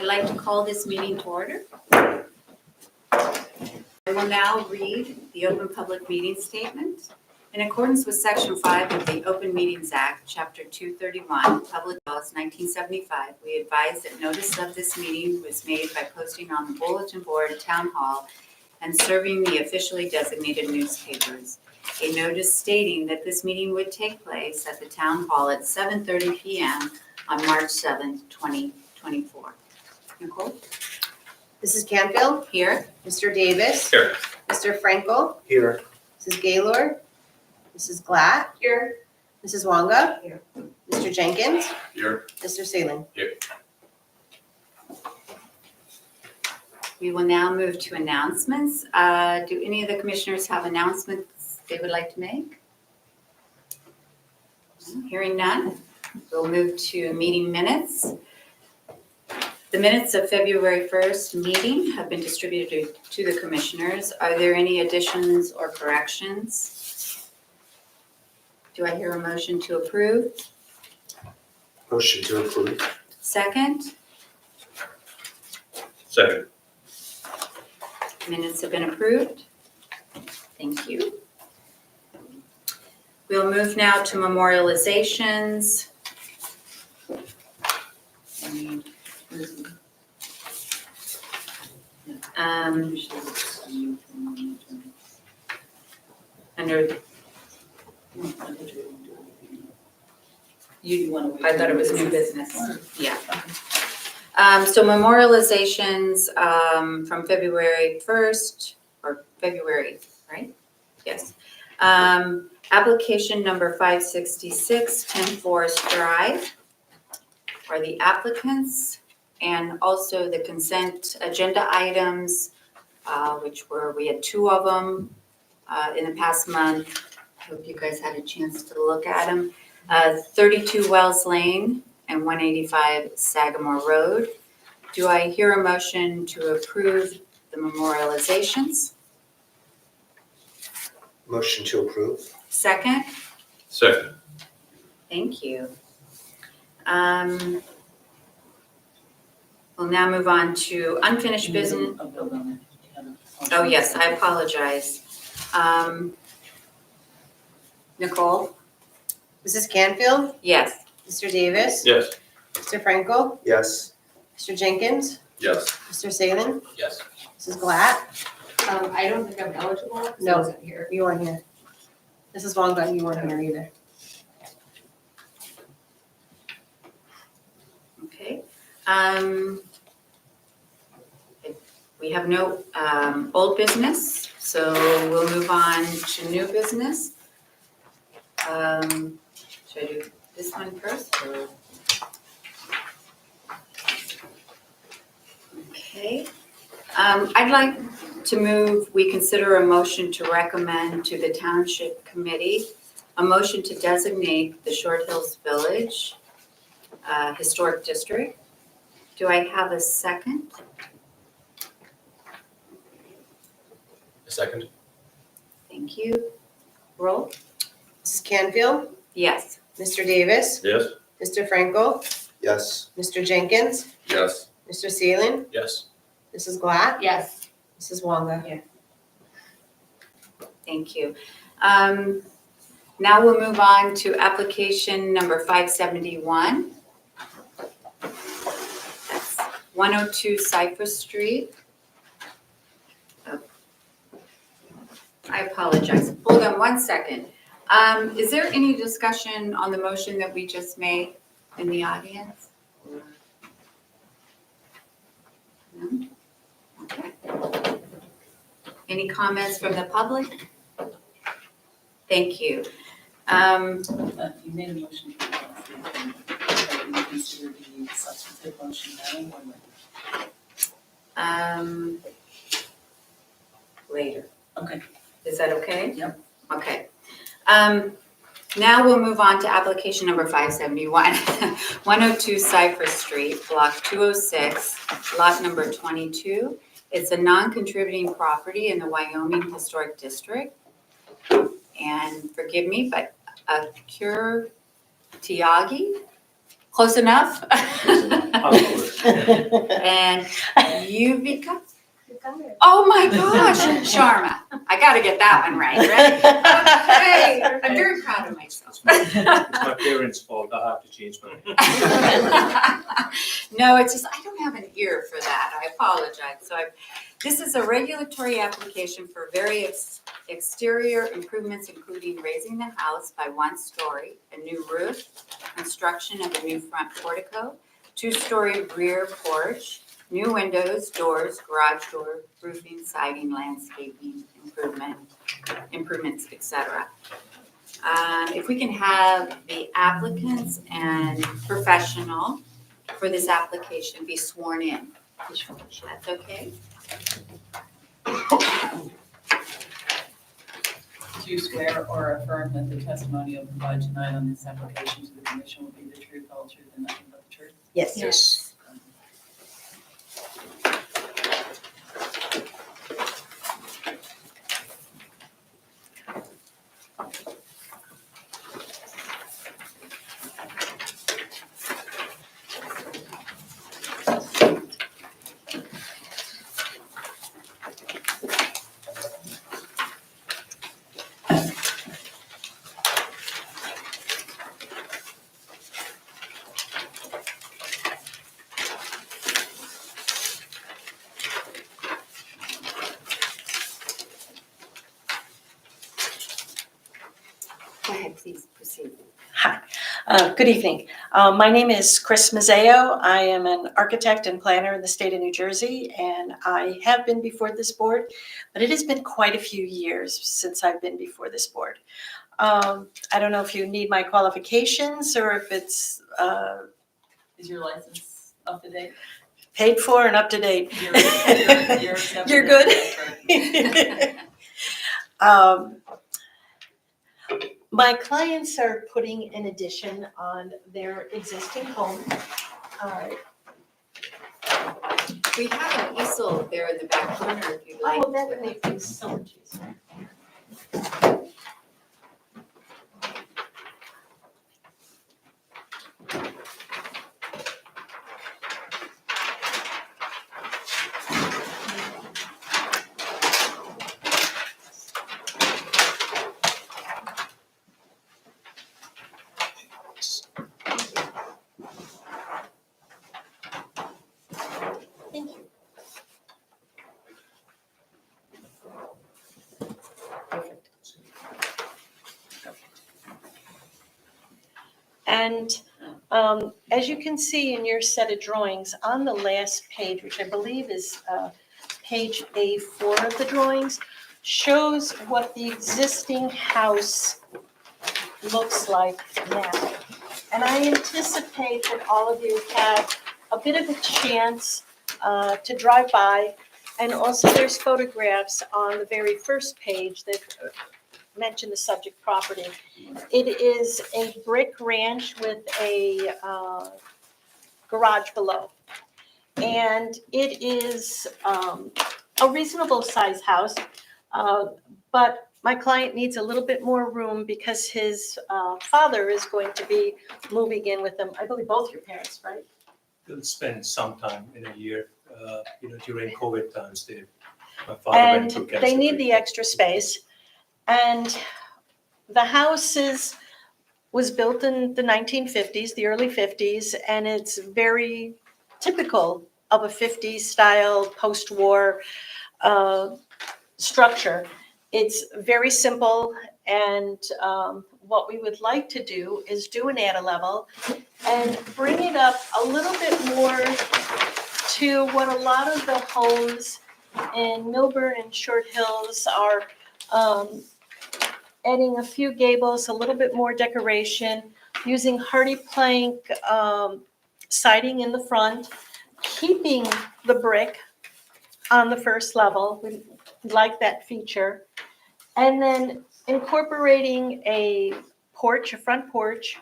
like to call this meeting to order. I will now read the Open Public Meeting Statement. In accordance with Section 5 of the Open Meetings Act, Chapter 231, Public Laws 1975, we advise that notice of this meeting was made by posting on the bulletin board, town hall, and serving the officially designated newspapers. A notice stating that this meeting would take place at the town hall at 7:30 p.m. on March 7th, 2024. Nicole? Mrs. Canfield? Here. Mr. Davis? Here. Mr. Frankel? Here. Mrs. Gaylord? Mrs. Glatt? Here. Mrs. Wonga? Here. Mr. Jenkins? Here. Mr. Salin? Here. We will now move to announcements. Do any of the commissioners have announcements they would like to make? Hearing none, we'll move to meeting minutes. The minutes of February 1st meeting have been distributed to the commissioners. Are there any additions or corrections? Do I hear a motion to approve? Motion to approve. Second? Second. Minutes have been approved. Thank you. We'll move now to memorializations. Under, I thought it was new business. Yeah. So memorializations from February 1st, or February, right? Yes. Application number 566, 10 Forest Drive are the applicants, and also the consent agenda items, we had 2 of them in the past month. I hope you guys had a chance to look at them. 32 Wells Lane and 185 Sagamore Road. Do I hear a motion to approve the memorializations? Motion to approve. Second? Second. Thank you. We'll now move on to unfinished business. Oh, yes, I apologize. Nicole? Mrs. Canfield? Yes. Mr. Davis? Yes. Mr. Frankel? Yes. Mr. Jenkins? Yes. Mr. Salin? Yes. Mrs. Glatt? I don't think I'm eligible. So No. I wasn't here. You weren't here. Mrs. Wonga, you weren't here either. Okay. We have no old business, so we'll move on to new business. Should I do this one first? Or? Okay. I'd like to move, we consider a motion to recommend to the Township Committee a motion to designate the Short Hills Village Historic District. Do I have a second? A second. Thank you. Roll? Mrs. Canfield? Yes. Mr. Davis? Yes. Mr. Frankel? Yes. Mr. Jenkins? Yes. Mr. Salin? Yes. Mrs. Glatt? Yes. Mrs. Wonga? Thank you. Now we'll move on to application number 571. That's 102 Cypress Street. Oh. I apologize. Hold on one second. Is there any discussion on the motion that we just made in the audience? No? Okay. Any comments from the public? Thank you. You made a motion to consider the substantive motion now or Later. Okay. Is that okay? Yep. Okay. Now we'll move on to application number 571, 102 Cypress Street, block 206, lot number 22. It's a non-contributing property in the Wyoming Historic District. And forgive me, but Cure Tiagi Close enough? Close And Yuvika? You got it. Oh my gosh, Sharma. I got to get that one right, right? Okay, I'm very proud of myself. It's my parents' fault, I have to change my name. No, it's just, I don't have an ear for that. I apologize. So this is a regulatory application for various exterior improvements, including raising the house by 1 story, a new roof, construction of a new front portico, 2-story rear porch, new windows, doors, garage door, roofing, siding, landscaping, improvements, etc. If we can have the applicants and professional for this application be sworn in. That's okay? Do you swear or affirm that the testimony you'll provide tonight on this application to the commission will be the truth, whole truth, and nothing but the truth? Yes. Yes. Go ahead, please proceed. Hi, good evening. My name is Chris Mazzeo. I am an architect and planner in the state of New Jersey, and I have been before this board, but it has been quite a few years since I've been before this board. I don't know if you need my qualifications or if it's Is your license up to date? paid for and up to date. You're accepted. You're good? My clients are putting an addition on their existing home. We have an easel there in the back corner if you'd like. Oh, that would make things so much easier. Thank you. Perfect. And as you can see in your set of drawings, on the last page, which I believe is page A4 of the drawings, shows what the existing house looks like now. And I anticipate that all of you have a bit of a chance to drive by. And also there's photographs on the very first page that mention the subject property. It is a brick ranch with a garage below. And it is a reasonable size house, but my client needs a little bit more room because his father is going to be moving in with them. I believe both your parents, right? They'll spend some time in a year, during COVID times, my father went And through cancer they need the treatment. extra space. And the house was built in the 1950s, the early 50s, and it's very typical of a 50s style post-war structure. It's very simple, and what we would like to do is do an add-a level and bring it up a little bit more to what a lot of the homes in Milburn and Short Hills are, adding a few gables, a little bit more decoration, using hardy plank siding in the front, keeping the brick on the first level. We like that feature. And then incorporating a porch, a front porch,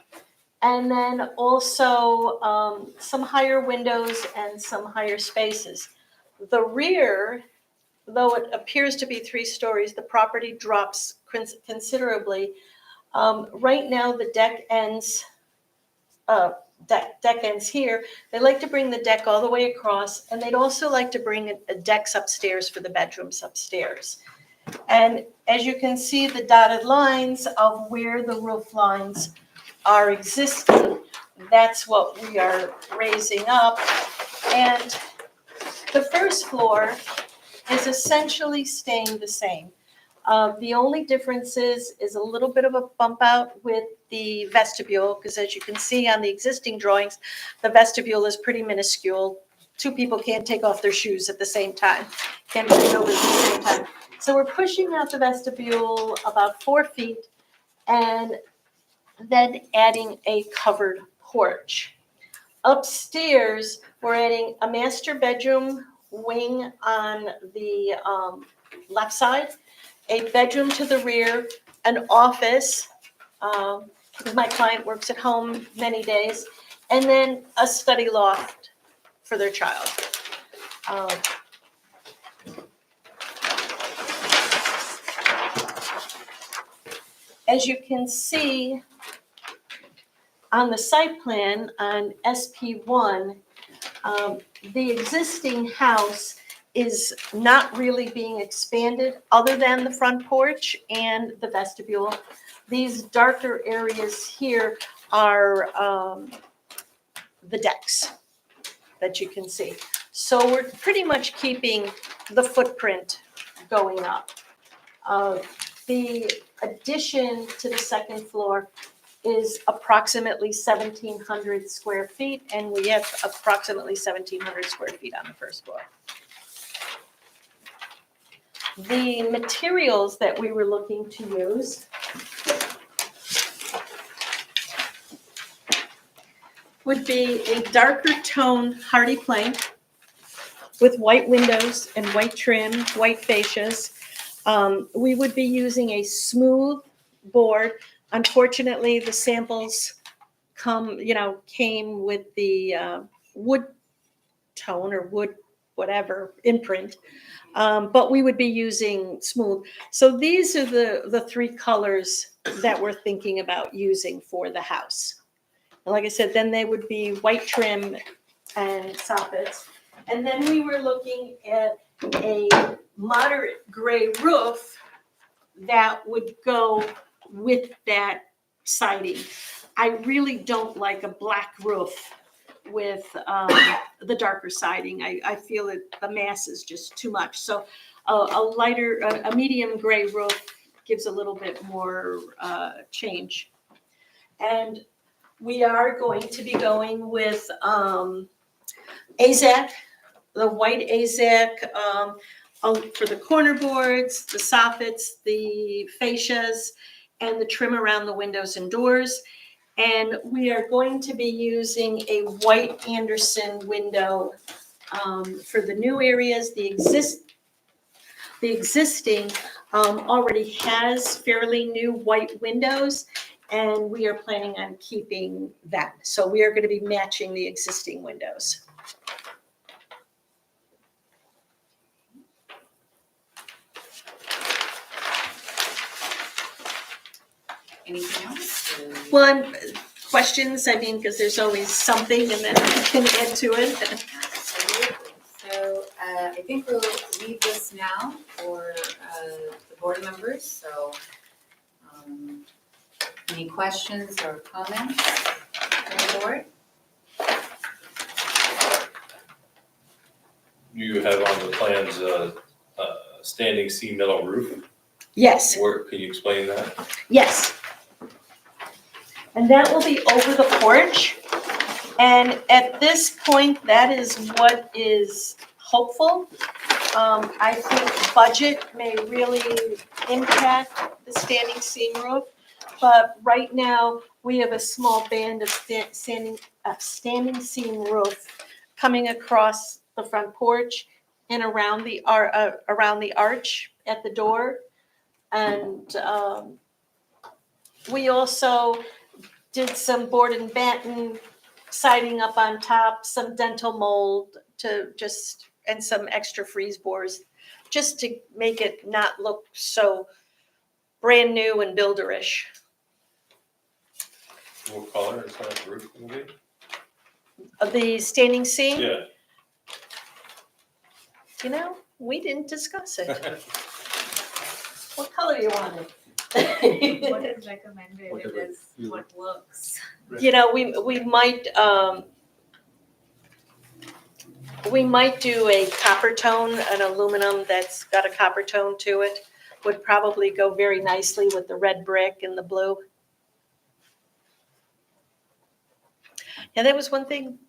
and then also some higher windows and some higher spaces. The rear, though it appears to be 3 stories, the property drops considerably. Right now, the deck ends deck ends here. They like to bring the deck all the way across, and they'd also like to bring a decks upstairs for the bedrooms upstairs. And as you can see, the dotted lines of where the roof lines are existing, that's what we are raising up. And the first floor is essentially staying the same. The only difference is a little bit of a bump out with the vestibule, because as you can see on the existing drawings, the vestibule is pretty minuscule. Two people can't take off their shoes at the same time, can't bend over at the same time. So we're pushing out the vestibule about 4 feet and then adding a covered porch. Upstairs, we're adding a master bedroom wing on the left side, a bedroom to the rear, an office, because my client works at home many days, and then a study loft for their child. As you can see on the site plan on SP1, the existing house is not really being expanded other than the front porch and the vestibule. These darker areas here are the decks that you can see. So we're pretty much keeping the footprint going up. The addition to the second floor is approximately 1,700 square feet, and we have approximately 1,700 square feet on the first floor. The materials that we were looking to use would be a darker tone hardy plank with white windows and white trim, white fascias. We would be using a smooth board. Unfortunately, the samples came with the wood tone or wood whatever imprint, but we would be using smooth. So these are the 3 colors that we're thinking about using for the house. And like I said, then they would be white trim and soffits. And then we were looking at a moderate gray roof that would go with that siding. I really don't like a black roof with the darker siding. I feel that the mass is just too much. So a medium gray roof gives a little bit more change. And we are going to be going with AZAC, the white AZAC for the corner boards, the soffits, the fascias, and the trim around the windows and doors. And we are going to be using a white Anderson window for the new areas. The existing already has fairly new white windows, and we are planning on keeping that. So we are going to be matching the existing windows. Anything else? Well, questions, I mean, because there's always something and then I can add to it. So I think we'll leave this now for the board members. So any questions or comments from the board? You have on the plans standing seam metal roof. Yes, Can you explain that? yes. And that will be over the porch. And at this point, that is what is hopeful. I think budget may really impact the standing seam roof. But right now, we have a small band of standing seam roof coming across the front porch and around the arch at the door. And we also did some board and batten siding up on top, some dental mold and some extra freeze bores, just to make it not look so brand new and builderish. What color is that roof going to be? the standing seam, Yeah. you know, we didn't discuss it. What color you want What it? is recommended, Whatever it is you- what works. You know, we might do a copper tone, an aluminum that's got a copper tone to it. Would probably go very nicely with the red brick and the blue. Yeah, that was one thing.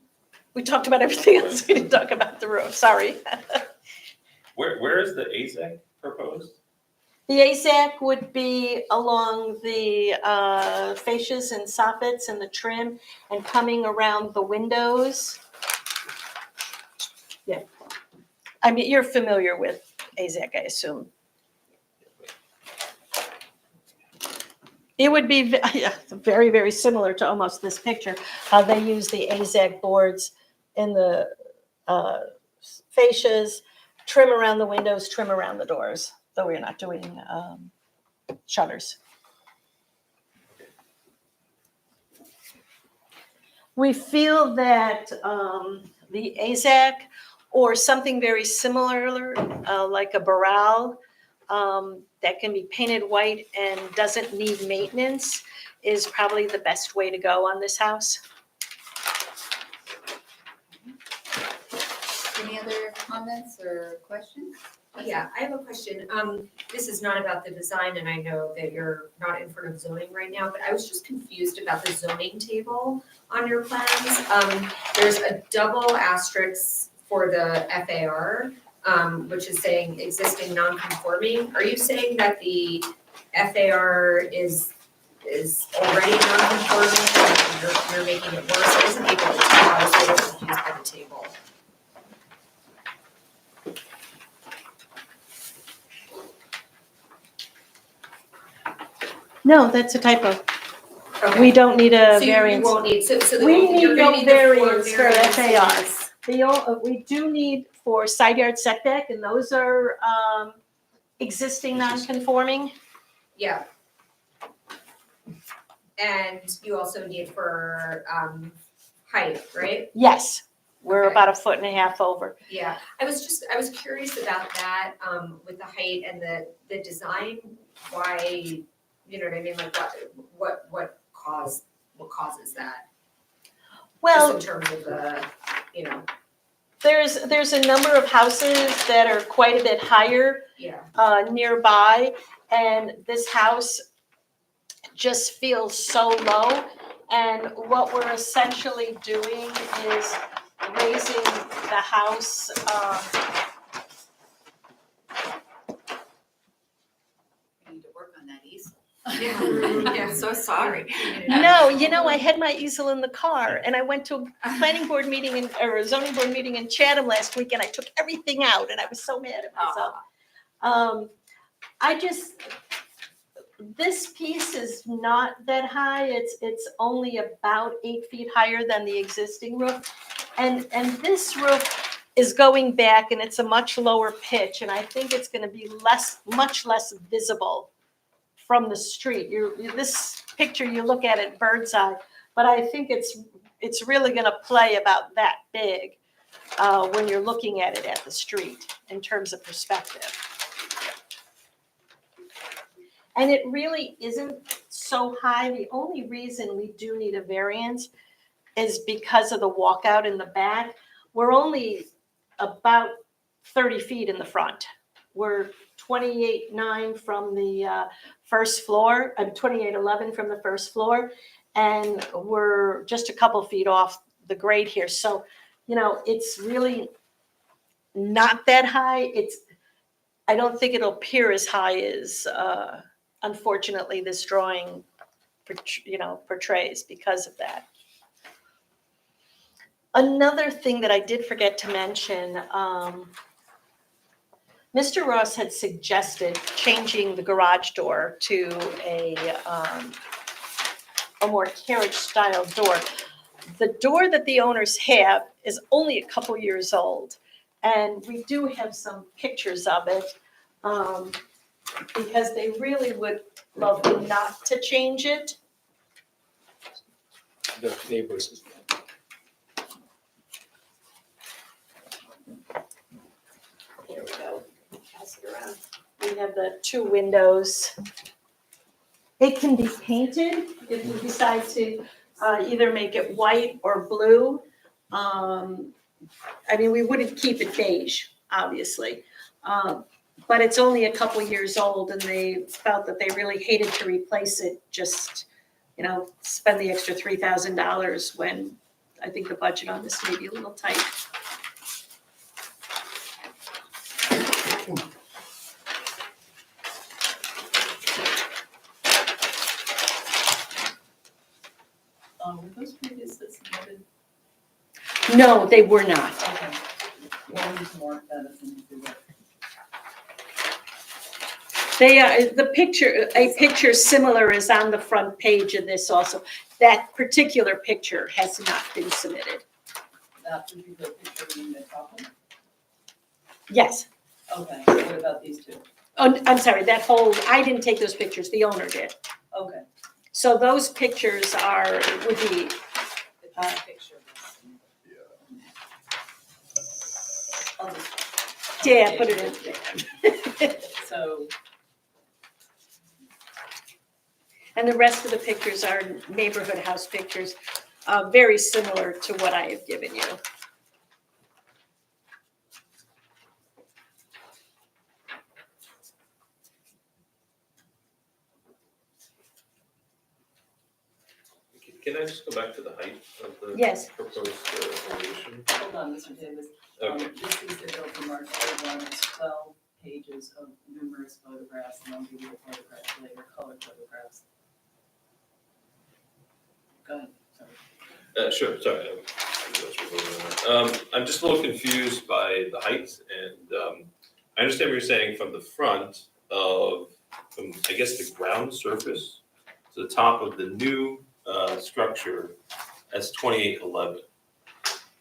We talked about everything else. We didn't talk about the roof. Sorry. Where is the AZAC proposed? The AZAC would be along the fascias and soffits and the trim and coming around the windows. Yeah. I mean, you're familiar with AZAC, I assume. It would be yeah, very, very similar to almost this picture, how they use the AZAC boards in the fascias, trim around the windows, trim around the doors, though we're not doing shutters. We feel that the AZAC or something very similar, like a Baral, that can be painted white and doesn't need maintenance is probably the best way to go on this house. Any other comments or questions? Yeah, I have a question. This is not about the design, and I know that you're not in front of zoning right now, but I was just confused about the zoning table on your plans. There's a double asterisk for the FAR, which is saying existing non-conforming. Are you saying that the FAR is already non-conforming and you're making it worse? I wasn't able to tell. I was a little confused by the table. No, that's a typo. Okay. We don't need a So you variance. won't need, so the We only, need you're no gonna need the four variance for variances. FAR. We do need for side yard setback, and those are existing non-conforming. Yeah. And you also need for height, right? Yes, we're Okay. about 1.5 feet over. Yeah, I was curious about that, with the height and the design, why, you know what I mean, like what causes that? Well, Just in terms of the, you know, there's a number of houses that are quite a bit higher yeah, nearby, and this house just feels so low. And what we're essentially doing is raising the house. We need to work on that easel. Yeah. So sorry. No, you know, I had my easel in the car, and I went to a planning board meeting or a zoning board meeting in Chatham last week, and I took everything out, and I was so mad at myself. This piece is not that high. It's only about 8 feet higher than the existing roof. And this roof is going back, and it's a much lower pitch, and I think it's gonna be much less visible from the street. This picture, you look at it bird's eye, but I think it's really gonna play about that big when you're looking at it at the street in terms of perspective. And it really isn't so high. The only reason we do need a variance is because of the walkout in the back. We're only about 30 feet in the front. We're 28.9 from the first floor, 28.11 from the first floor, and we're just a couple feet off the grade here. So, you know, it's really not that high. I don't think it'll appear as high as, unfortunately, this drawing, portrays because of that. Another thing that I did forget to mention, Mr. Ross had suggested changing the garage door to a more carriage-style door. The door that the owners have is only a couple years old, and we do have some pictures of it. Because they really would love not to change it. The neighbors. around. We have the 2 windows. It can be painted if we decide to either make it white or blue. I mean, we wouldn't keep it beige, obviously. But it's only a couple years old and they felt that they really hated to replace it, just, spend the extra $3,000 when I think the budget on this may be a little tight. Were those previously submitted? No, they were not. Okay. We'll need to mark that as an exhibit. They are, a picture similar is on the front page of this also. That particular picture has not been submitted. That particular picture in the top one? Yes. Okay, what about these two? Oh, I'm sorry, I didn't take those pictures, the owner did. Okay. So those pictures would be, The picture. I'll just. yeah, put it in there. So, And the rest of the pictures are neighborhood house pictures, very similar to what I have given you. Can I just go back to the height of the Yes. proposed elevation? hold on, Mr. Davis. Okay. This is the bill for March 31, it's 12 pages of numerous photographs, and I'll give you the photographs later, color photographs. Go ahead, sorry. Sure, sorry. I'm just a little confused by the height, and I understand what you're saying from the front from I guess the ground surface to the top of the new structure as 2811.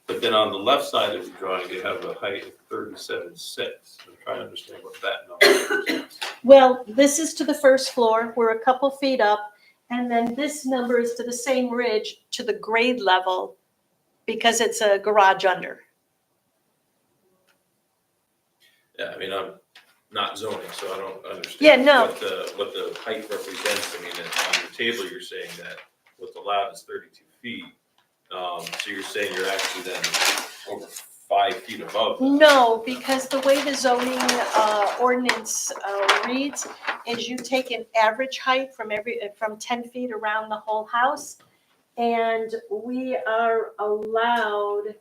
But then on the left side of the drawing, you have a height of 37.6. I'm trying to understand what that number represents. Well, this is to the first floor, we're a couple feet up, and then this number is to the same ridge to the grade level because it's a garage under. Yeah, I mean, I'm not zoning, so I don't understand. Yeah, no. What the height represents. I mean, on your table, you're saying that what's allowed is 32 feet. So you're saying you're actually then over 5 feet above that. No, because the way the zoning ordinance reads is you take an average height from 10 feet around the whole house, and we are allowed,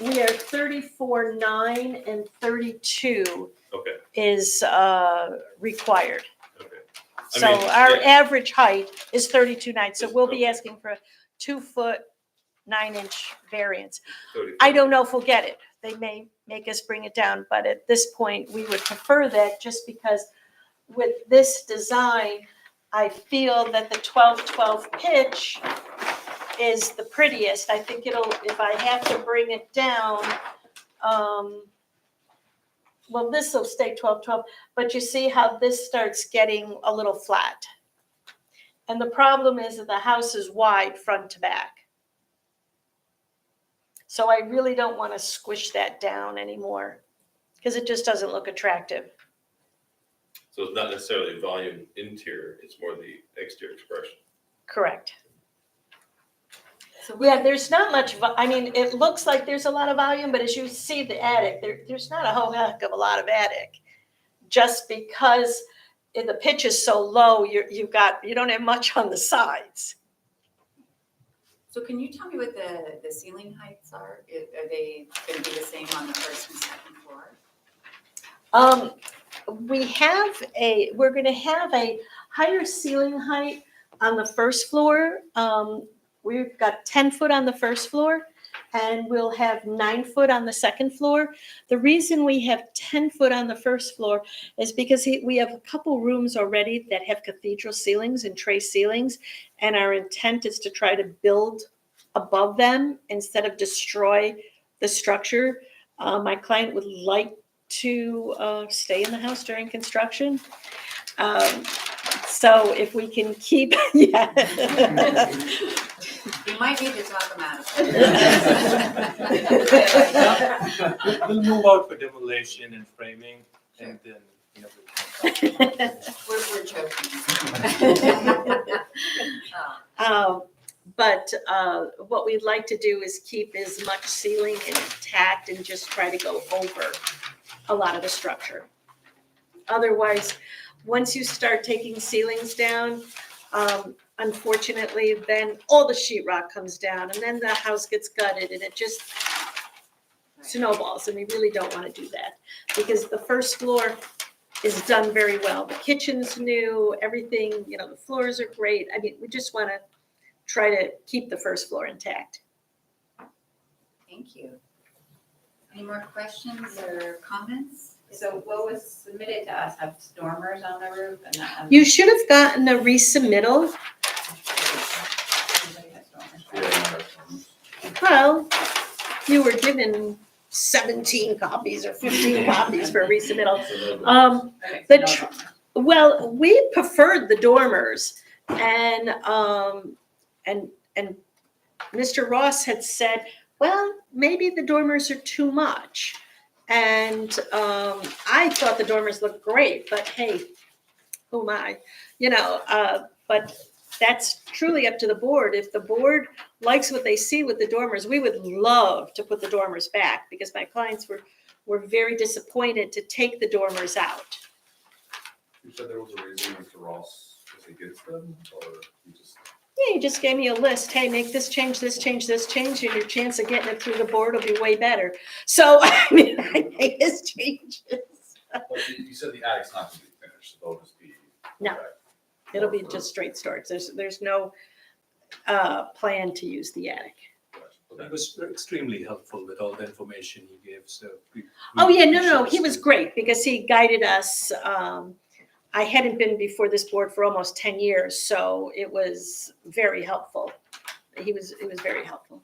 we are 34.9 and 32 Okay, is required. okay. So mean, our yeah. average height is 32.9, so Is- we'll be okay. asking for a 2 foot 9 inch variance. 35. I don't know if we'll get it. They may make us bring it down, but at this point, we would prefer that just because with this design, I feel that the 12-12 pitch is the prettiest. I think if I have to bring it down, well, this will stay 12-12, but you see how this starts getting a little flat. And the problem is that the house is wide front to back. So I really don't want to squish that down anymore because it just doesn't look attractive. So it's not necessarily volume interior, it's more the exterior expression. Correct. So Yeah, there's not much, I mean, it looks like there's a lot of volume, but as you see the attic, there's not a whole heck of a lot of attic. Just because the pitch is so low, you don't have much on the sides. So can you tell me what the ceiling heights are? Are they going to be the same on the first and second floor? We're going to have a higher ceiling height on the first floor. We've got 10 foot on the first floor and we'll have 9 foot on the second floor. The reason we have 10 foot on the first floor is because we have a couple rooms already that have cathedral ceilings and tray ceilings, and our intent is to try to build above them instead of destroy the structure. My client would like to stay in the house during construction. So if we can keep, yeah. You might need to talk him out of it. We'll move out for demolition and framing, and then, you know, We're joking. But what we'd like to do is keep as much ceiling intact and just try to go over a lot of the structure. Otherwise, once you start taking ceilings down, unfortunately, then all the sheetrock comes down and then the house gets gutted and it just snowballs, and we really don't want to do that because the first floor is done very well. The kitchen's new, everything, you know, the floors are great. I mean, we just want to try to keep the first floor intact. Thank you. Any more questions or comments? So what was submitted to us have dormers on the roof and that? You should have gotten a resubmittal. Everybody has dormers, right? Well, you were given 17 copies or 15 copies for a resubmittal. Okay, The so no tr- dormers. Well, we preferred the dormers, and Mr. Ross had said, well, maybe the dormers are too much. And I thought the dormers looked great, but hey, who am I? You know, but that's truly up to the board. If the board likes what they see with the dormers, we would love to put the dormers back because my clients were very disappointed to take the dormers out. You said there was a reason Mr. Ross was against them, or you just? Yeah, you just gave me a list. Hey, make this change, this change, this change, and your chance of getting it through the board will be way better. So, I mean, I made his changes. But you said the attic's not gonna be finished, so they'll just be. No. okay. It'll be just straight storage. There's no plan to use the attic. Gotcha. He was extremely helpful with all the information he gave, so. Oh, yeah, no, he was great because he guided us. I hadn't been before this board for almost 10 years, so it was very helpful. It was very helpful.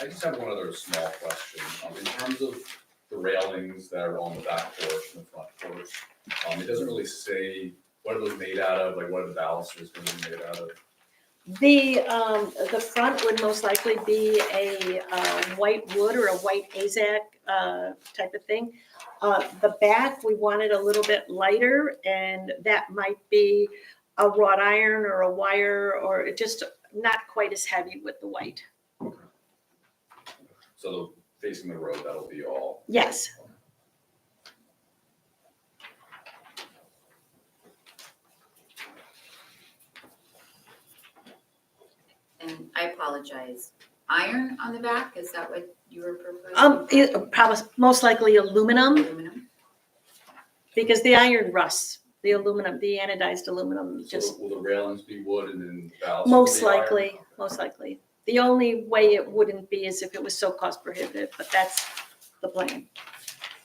I just have one other small question. In terms of the railings that are on the back porch and the front porch, it doesn't really say what are those made out of, like what are the balusters gonna be made out of? The front would most likely be a white wood or a white AZAC type of thing. The back, we wanted a little bit lighter, and that might be a wrought iron or a wire, or just not quite as heavy with the white. So facing the road, that'll be all. Yes. And I apologize. Iron on the back, is that what you were proposing? Probably, most likely aluminum, Aluminum? because the iron rusts. The aluminum, the anodized aluminum, So just will the railings be wood and then the balusters? most will be iron? likely, most likely. The only way it wouldn't be is if it was so cost prohibitive, but that's the plan.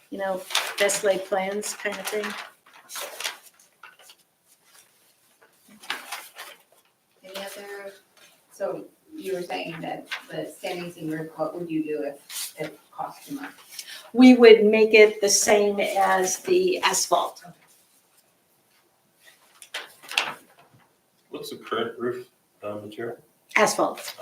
You know, best laid plans kind of thing. Any other? So you were saying that the standing seam roof, what would you do if it cost too much? We would make it the same as the asphalt. What's the current roof material? Asphalt.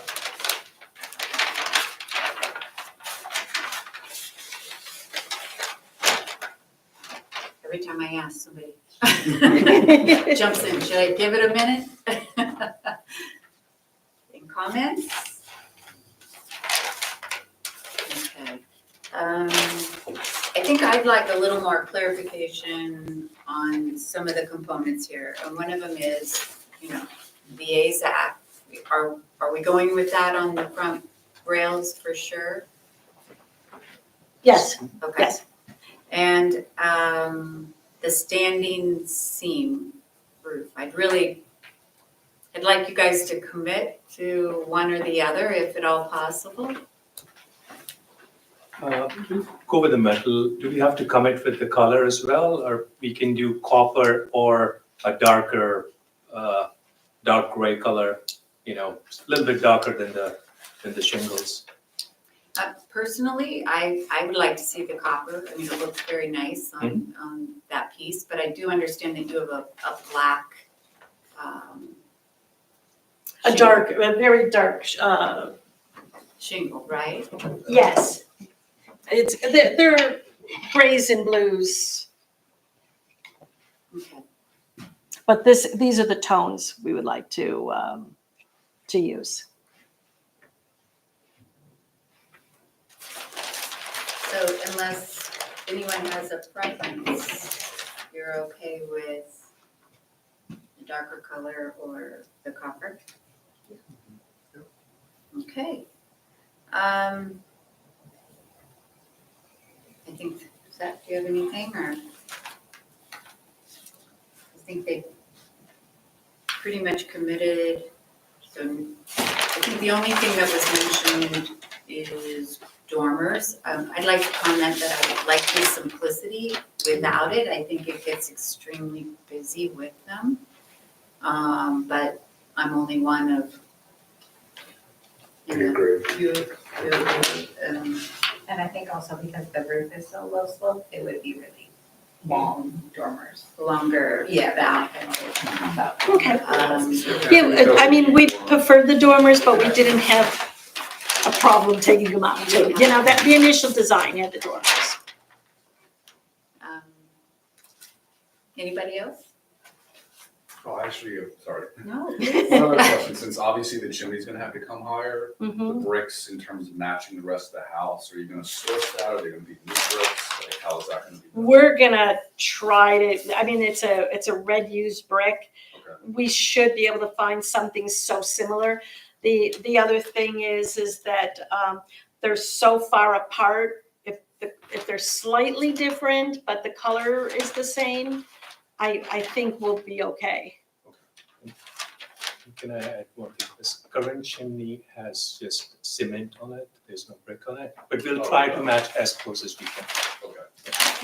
Every time I ask, somebody jumps in. Should I give it a minute? Any comments? Okay. I think I'd like a little more clarification on some of the components here. And one of them is, you know, the AZAC. Are we going with that on the front rails for sure? Yes, Okay. yes. And the standing seam roof, I'd like you guys to commit to one or the other if at all possible. We'll go with the metal. Do we have to commit with the color as well, or we can do copper or a darker, dark gray color, you know, a little bit darker than the shingles? Personally, I would like to see the copper. I mean, it looks very nice on that piece, but I do understand they do have a black a dark, a very dark, Shingle, right? yes. They're grays and blues, Okay. but these are the tones we would like to use. So unless anyone has a preference, you're okay with the darker color or the copper? Okay. I think, Seth, do you have anything, or? I think they pretty much committed, so I think the only thing that was mentioned is dormers. I'd like to comment that I would like the simplicity without it. I think it gets extremely busy with them. But I'm only one of, you know, few, And I think also because the roof is so low slope, it would be really long dormers. longer Yeah. back. Okay. Yeah, Yeah, I mean, we preferred the dormers, but we didn't have a problem taking them out too. You know, that the initial design had the dormers. Anybody else? Oh, actually, sorry. No. One other question, since obviously the chimney's gonna have to come higher, the Mhm. bricks in terms of matching the rest of the house, are you gonna source that? Are they gonna be new bricks? Like, how is that gonna be done? We're gonna try to, I mean, it's a red used brick. Okay. We should be able to find something so similar. The other thing is that they're so far apart. If they're slightly different, but the color is the same, I think we'll be okay. Can I add one thing? This current chimney has just cement on it, there's no brick on it, but we'll try to match as close as we can. Okay.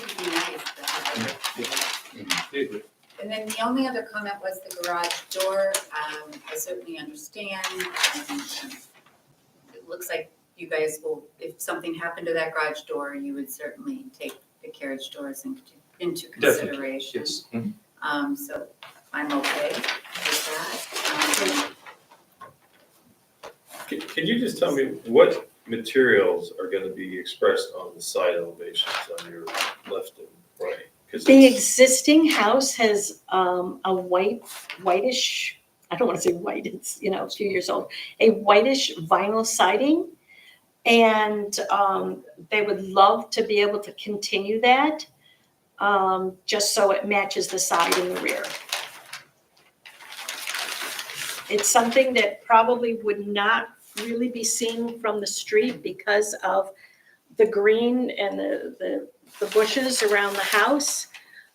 It'd be nice, but- They agree. And then the only other comment was the garage door. I certainly understand. It looks like you guys will, if something happened to that garage door, you would certainly take the carriage doors into Definitely, consideration. yes. So I'm okay with that. Can you just tell me what materials are gonna be expressed on the side elevations on your left and right? 'Cause The it's- existing house has a whitish, I don't want to say white, it's, you know, a few years old, a whitish vinyl siding. And they would love to be able to continue that, just so it matches the side and the rear. It's something that probably would not really be seen from the street because of the green and the bushes around the house.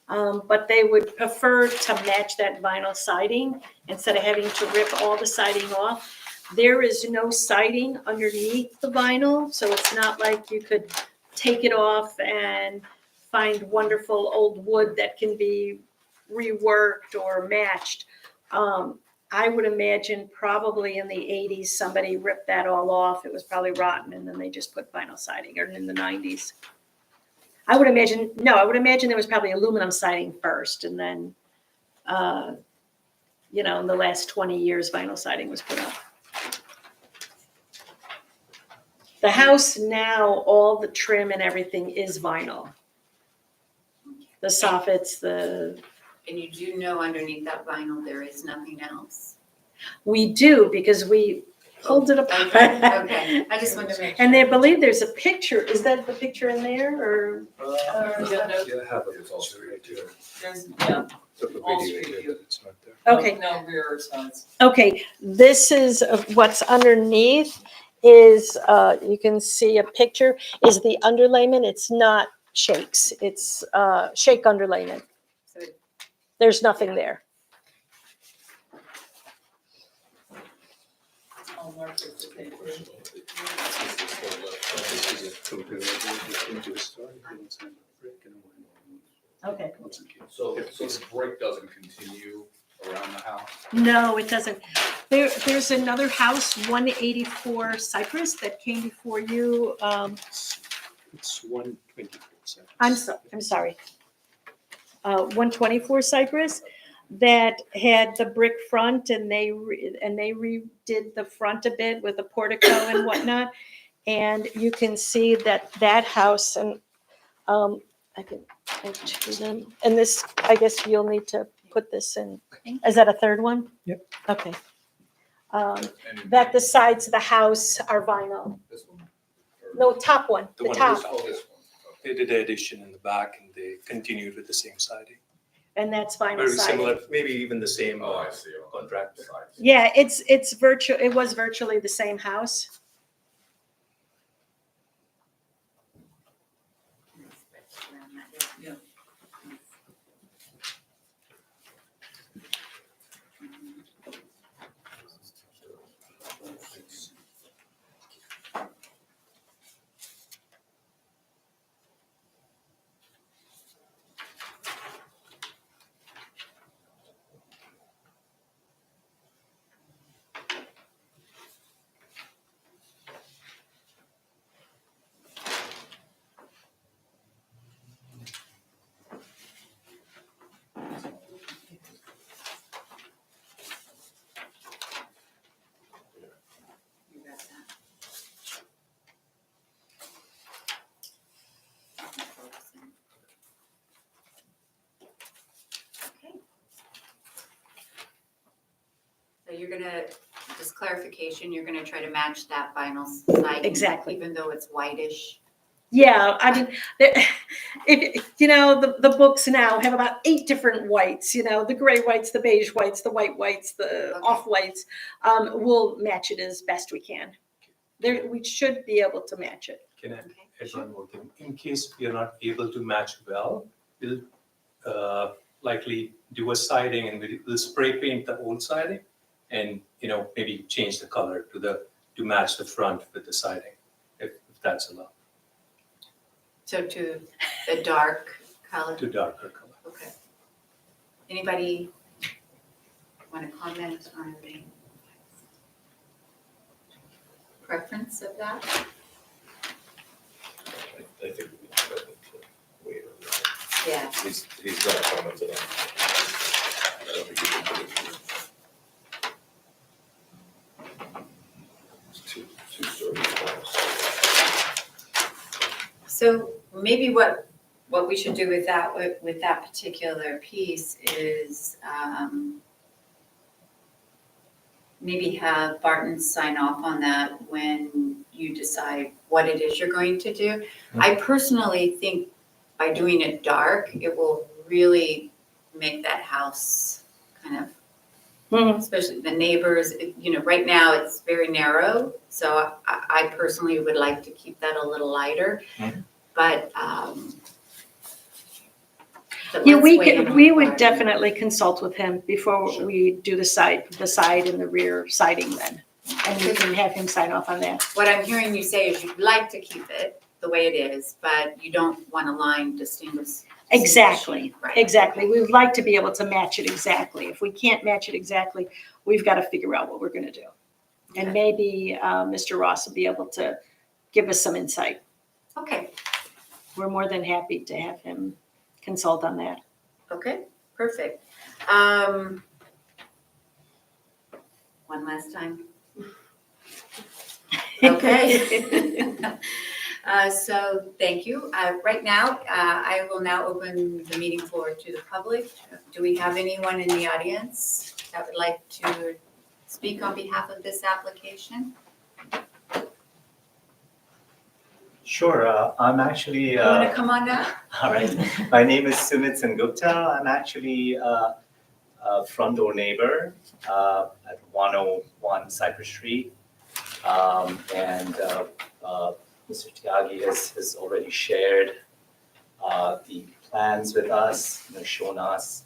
But they would prefer to match that vinyl siding instead of having to rip all the siding off. There is no siding underneath the vinyl, so it's not like you could take it off and find wonderful old wood that can be reworked or matched. I would imagine probably in the 80s, somebody ripped that all off. It was probably rotten, and then they just put vinyl siding, or in the 90s. I would imagine there was probably aluminum siding first, and then, in the last 20 years, vinyl siding was put up. The house now, all the trim and everything is vinyl. The soffits, And you do know underneath that vinyl, there is nothing else? we do, because we pulled it apart. Okay, I just wanted to make sure. And I believe there's a picture, is that the picture in there, or? Yeah, I have it, it's all straight here. There's, Took a All video, street yeah, view. but it's not there. Okay, no rear or sides. okay, this is what's underneath is, you can see a picture, is the underlayment. It's not shakes, it's shake underlayment. So it- There's nothing there. I'll mark it for paper. This is a total, into the story, it's not a brick and a Okay. vinyl. So the brick doesn't continue around the house? No, it doesn't. There's another house, 184 Cypress, that came before you. It's 124 seconds. I'm sorry. 124 Cypress. that had the brick front, and they redid the front a bit with a portico and whatnot. And you can see that house, and I can go to them. And this, I guess you'll need to put this in. Is that a third one? Yep. Okay. And That the sides of the house are vinyl. This one? No, top one, The the one top. on Oh, this one. They did the addition in the back and they continued with the same siding. And that's vinyl Very siding. similar, maybe even the same Oh, I see. contractor. Sides. Yeah, it was virtually the same house. So you're gonna, just clarification, you're gonna try to match that vinyl siding. Exactly. Even though it's whitish. Yeah, I mean, the books now have about 8 different whites, the gray whites, the beige whites, the white whites, the Okay. off whites. We'll match it as best we can. We should be able to match it. Can I Okay. add one more thing? In case we are not able to match well, we'll likely do a siding and we'll spray paint the old siding and, maybe change the color to match the front with the siding, if that's allowed, So to the dark color. to darker color. Okay. Anybody want to comment on the preference of that? I think we can wait on that. Yeah. He's not commented on. I don't think he can put it through. It's two-story house. So maybe what we should do with that particular piece is maybe have Barton sign off on that when you decide what it is you're going to do. I personally think by doing it dark, it will really make that house kind of, especially the neighbors, right now it's very narrow. So I personally would like to keep that a little lighter, but Yeah, let's weigh in on we the would garden. definitely consult with him before we do the side and the rear siding then. And we can have him sign off on that. What I'm hearing you say is you'd like to keep it the way it is, but you don't want a line distinguish. Exactly, Right. exactly. We would like to be able to match it exactly. If we can't match it exactly, we've got to figure out what we're going to do. And Okay. maybe Mr. Ross will be able to give us some insight. Okay, We're more than happy to have him consult on that. okay, perfect. One last time. Okay. So thank you. Right now, I will now open the meeting floor to the public. Do we have anyone in the audience that would like to speak on behalf of this application? Sure, I'm actually, You want to come on now? all right, my name is Sumit Sengupta. I'm actually a front door neighbor at 101 Cypress Street. And Mr. Tyagi has already shared the plans with us, shown us.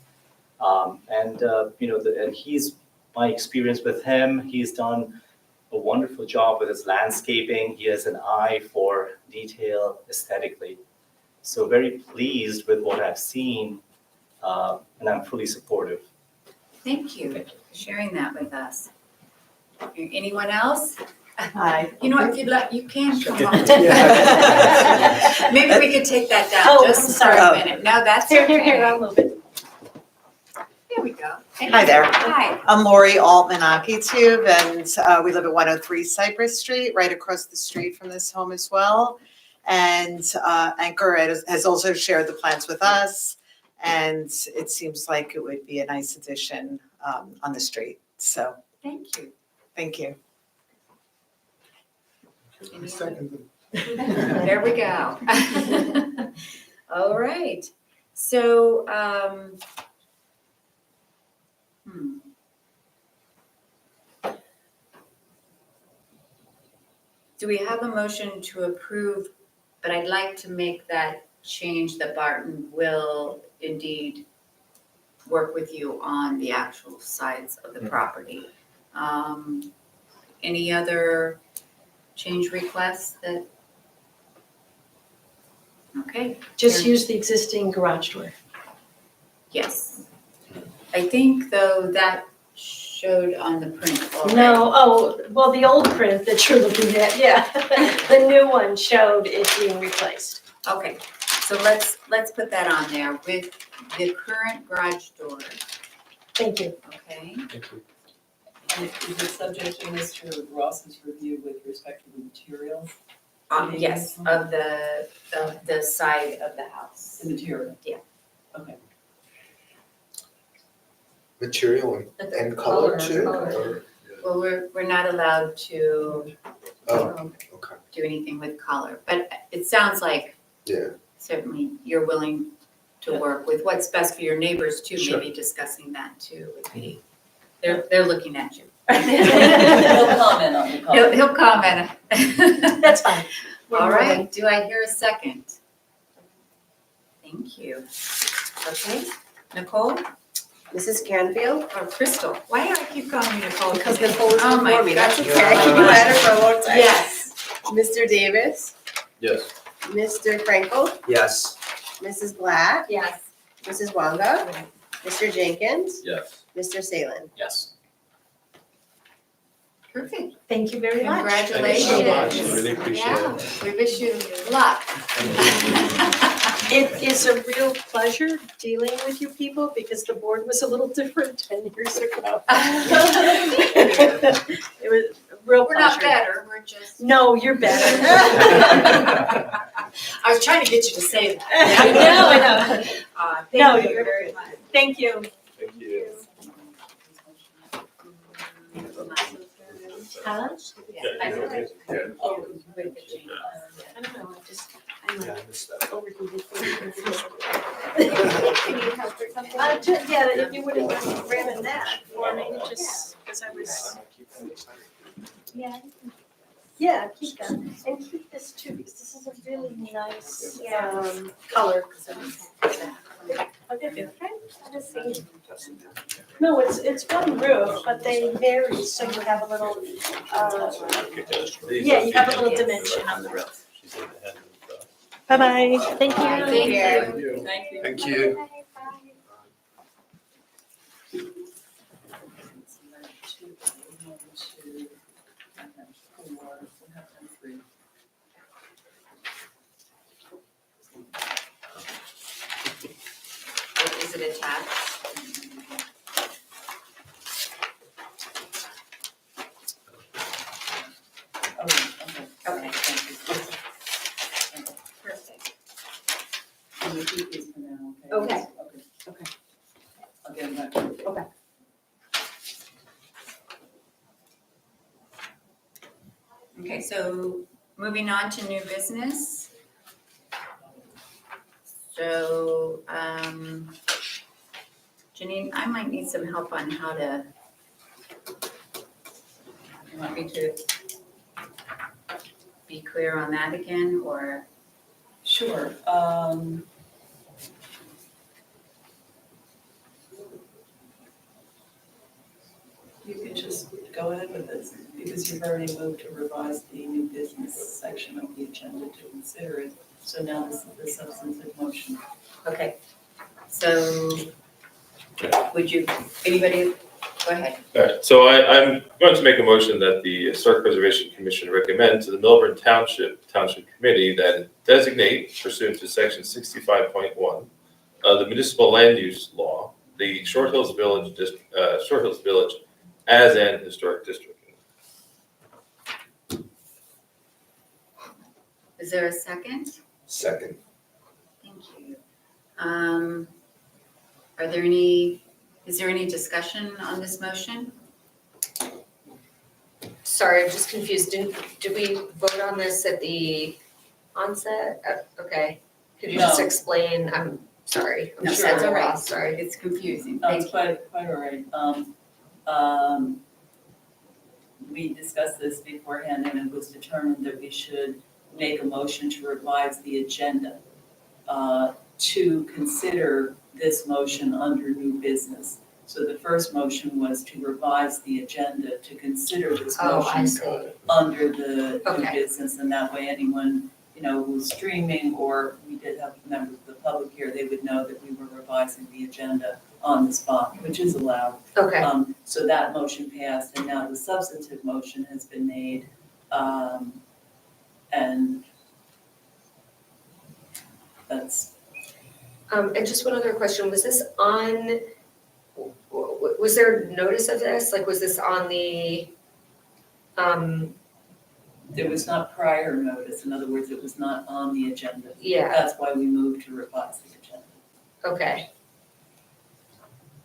And he's, my experience with him, he's done a wonderful job with his landscaping. He has an eye for detail aesthetically. So very pleased with what I've seen, and I'm fully supportive. Thank you for sharing that with us. Anyone else? Hi. You know what, if you'd like, you can come on. Yeah. Maybe we could take that down Oh, just I'm for sorry. a minute. No, that's Here, okay. I'll move it. Here we go. Hi there. Hi. I'm Lori Altman Akitube, and we live at 103 Cypress Street, right across the street from this home as well. And Anchor has also shared the plans with us, and it seems like it would be a nice addition on the street. So, Thank you. thank you. Any other- There we go. All right. So, do we have a motion to approve? But I'd like to make that change that Barton will indeed work with you on the actual sides of the property. Any other change requests that? Okay. Just use the existing garage door. Yes. I think though that showed on the print already. No, oh, well, the old print that you're looking at, yeah. The new one showed it being replaced. Okay, so let's put that on there with the current garage door, Thank you. okay? And is it subject to Mr. Ross's review with respect to the material? Yes, of the side of the house. The material? Yeah. Okay. Material and color too? Or- Well, we're not allowed to Oh, okay, do anything with color, but it sounds like yeah. certainly you're willing to work with what's best for your neighbors too, Sure. maybe discussing that too would be, they're looking at you. He'll comment on the color. He'll comment. That's fine. All right, do I hear a second? Thank you. Okay, Nicole Mrs. Canfield? or Crystal? Why do I keep calling you Nicole? Because Nicole was Oh my before me, that's gosh. okay. You had her for a long time. Yes. Mr. Davis, Yes. Mr. Frankel, Yes. Mrs. Black, Yes. Mrs. Wanga, Mr. Jenkins, Yes. Mr. Salen. Yes. Perfect. Thank you very much. Congratulations. Thank you so much. Really appreciate Yeah, it. we wish you luck. It is a real pleasure dealing with you people because the board was a little different 10 years ago. It was a real We're not pleasure. better, we're just. No, you're better. I was trying to get you to say that. I know. No, Thank you you're- very much. Thank you. Thank you. Huh? Yeah, I know. Yeah. Oh, with the change. I don't know, I'm Yeah, I missed that. overheated. Can you help or something? Yeah, if you wouldn't mind grabbing that for me, just because I was, Yeah. yeah, keep that. And keep this too, because this is a really nice color. No, it's one roof, but they vary, so you have a little, yeah, you have a little dimension on the roof. Bye-bye, thank you. Thank you. Thank you. Thank you. Is it attached? Okay, perfect. Can you keep these for now, Okay. Okay. I'll get them back. Okay, so moving on to new business. So, Janine, I might need some help on how to, you want me to be clear on that again, or? Sure. You can just go ahead with this, because you've already moved to revise the new business section of the agenda to consider it. So now this is the substantive motion. Okay, so would you, anybody, go ahead. All right, so I'm going to make a motion that the Historic Preservation Commission recommend to the Milburn Township Committee that it designate pursuant to section 65.1 of the municipal land use law the Short Hills Village as an historic district. Is there a second? Second. Thank you. Is there any discussion on this motion? Sorry, I'm just confused. Did we vote on this at the onset? Okay. Could you just No. explain? I'm sorry. I'm No, sure that's we're all right. lost. Sorry. It's confusing. No, Thank it's you. quite all right. We discussed this beforehand and it was determined that we should make a motion to revise the agenda to consider this motion under new business. So the first motion was to revise the agenda to consider this Oh, I motion see. under the new Okay. business, and that way anyone, who's streaming, or we did have members of the public here, they would know that we were revising the agenda on the spot, which is allowed. Okay. So that motion passed, and now the substantive motion has been made, and that's, And just one other question. Was this on, was there notice of this? Like, was this on the, there was not prior notice, in other words, it was not on the agenda. yeah, That's why we moved to revise the agenda. okay.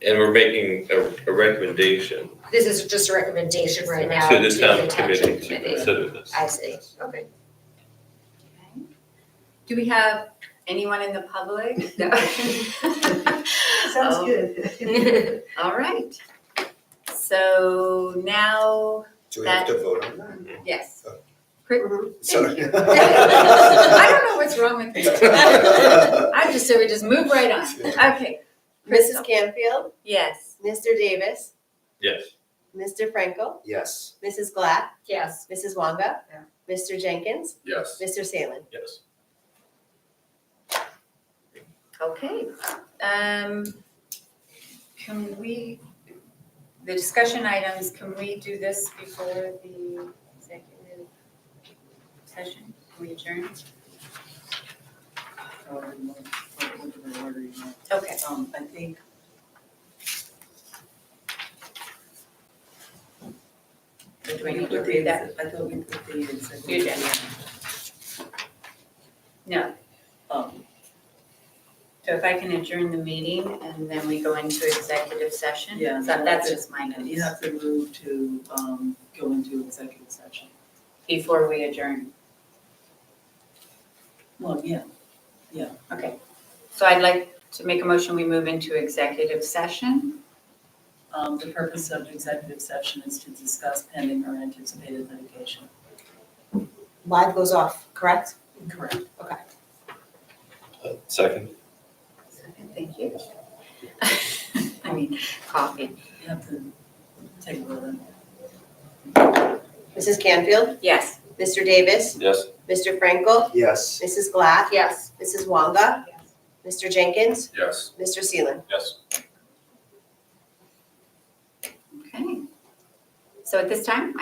And we're making a recommendation This is just a recommendation right now to to the the town township committee to committee. consider this. I see. Okay. Okay. Do we have anyone in the public? No. Sounds Oh, good. All right. So now, Do we have to vote on that? yes. Sorry. I don't know what's wrong with me. I just said we just move right on. Okay. Mrs. Canfield, Yes. Mr. Davis, Yes. Mr. Frankel, Yes. Mrs. Glatt, Yes. Mrs. Wonga, Yeah. Mr. Jenkins, Yes. Mr. Salin. Yes. Okay. Can we, the discussion items, can we do this before the executive session? Can we adjourn? Whatever order you want. Okay. I think. Do we need to read that? I thought we put the executive. You did. No. So if I can adjourn the meeting and then we go into executive session? Yeah. So that's just my notes. You have to move to go into executive session. Before we adjourn. Well, yeah. Okay. So I'd like to make a motion, we move into executive session. The purpose of executive session is to discuss pending or anticipated litigation. Live goes off, correct? Correct. Second. Second, thank you. I mean, coffee. You have to take a vote on Mrs. Canfield, Yes. Mr. Davis, Yes. Mr. Frankel, Yes. Mrs. Glatt, Yes. Mrs. Wonga, Mr. Jenkins, Yes. Mr. Seelan. Yes. Okay. So at this time, I